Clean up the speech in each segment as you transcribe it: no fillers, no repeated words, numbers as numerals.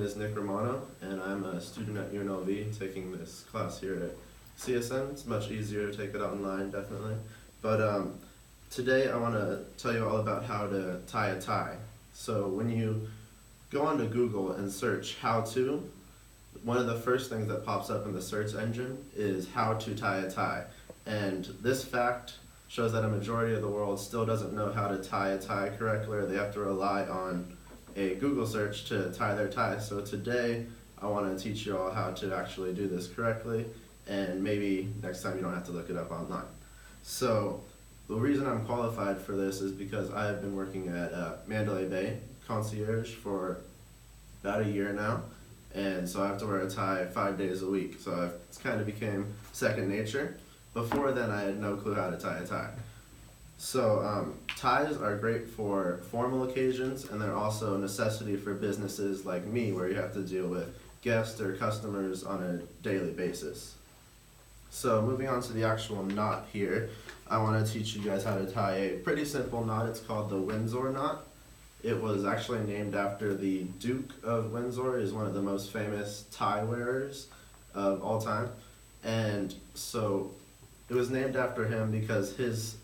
is Nick Romano, and I'm a student at UNLV taking this class here at CSN. It's much easier to take it online, definitely. But today I want to tell you all about how to tie a tie. So when you go onto Google and search how to, one of the first things that pops up in the search engine is how to tie a tie. And this fact shows that a majority of the world still doesn't know how to tie a tie correctly, or they have to rely on a Google search to tie their tie. So today I want to teach you all how to actually do this correctly, and maybe next time you don't have to look it up online. So the reason I'm qualified for this is because I have been working at Mandalay Bay concierge for about a year now, and so I have to wear a tie 5 days a week. So it's kind of became second nature. Before then I had no clue how to tie a tie. So ties are great for formal occasions, and they're also a necessity for businesses like me, where you have to deal with guests or customers on a daily basis. So moving on to the actual knot here, I want to teach you guys how to tie a pretty simple knot. It's called the Windsor knot. It was actually named after the Duke of Windsor. He's one of the most famous tie wearers of all time. And so it was named after him because his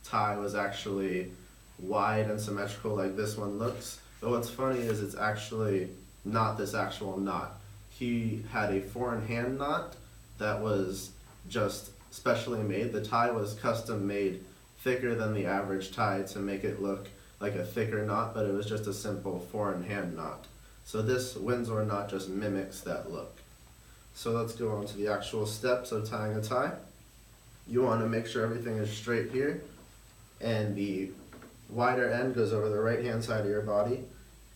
tie was actually wide and symmetrical like this one looks. But what's funny is it's actually not this actual knot. He had a four-in hand knot that was just specially made. The tie was custom made thicker than the average tie to make it look like a thicker knot, but it was just a simple four-in hand knot. So this Windsor knot just mimics that look. So let's go on to the actual steps of tying a tie. You want to make sure everything is straight here, and the wider end goes over the right hand side of your body,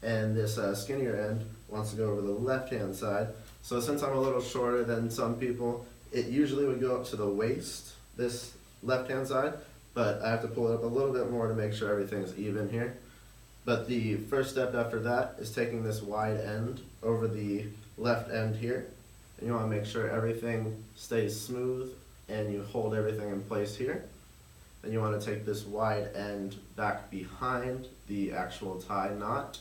and this skinnier end wants to go over the left hand side. So since I'm a little shorter than some people, it usually would go up to the waist, this left hand side, but I have to pull it up a little bit more to make sure everything's even here. But the first step after that is taking this wide end over the left end here, and you want to make sure everything stays smooth and you hold everything in place here. Then you want to take this wide end back behind the actual tie knot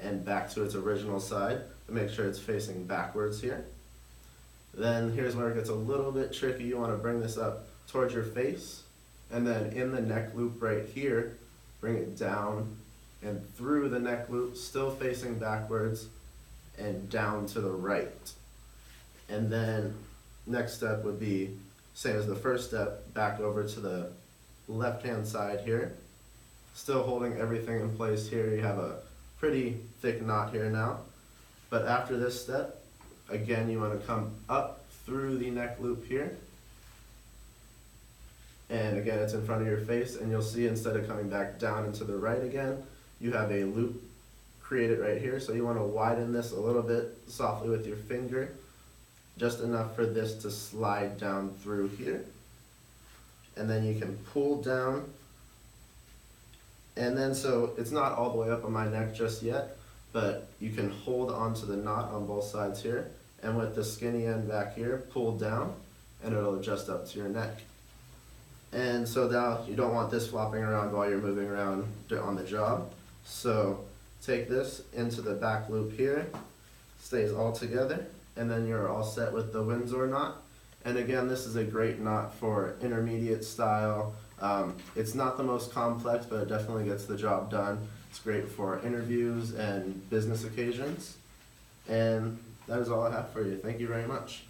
and back to its original side to make sure it's facing backwards here. Then here's where it gets a little bit tricky. You want to bring this up towards your face, and then in the neck loop right here, bring it down and through the neck loop, still facing backwards, and down to the right. And then next step would be same as the first step, back over to the left hand side here, still holding everything in place here. You have a pretty thick knot here now, but after this step, again you want to come up through the neck loop here, and again it's in front of your face, and you'll see instead of coming back down and to the right again, you have a loop created right here. So you want to widen this a little bit softly with your finger, just enough for this to slide down through here. And then you can pull down, and then so it's not all the way up on my neck just yet, but you can hold onto the knot on both sides here, and with the skinny end back here, pull down, and it'll adjust up to your neck. And so now you don't want this flopping around while you're moving around on the job. So take this into the back loop here, stays all together, and then you're all set with the Windsor knot. And again, this is a great knot for intermediate style. It's not the most complex, but it definitely gets the job done. It's great for interviews and business occasions. And that is all I have for you. Thank you very much.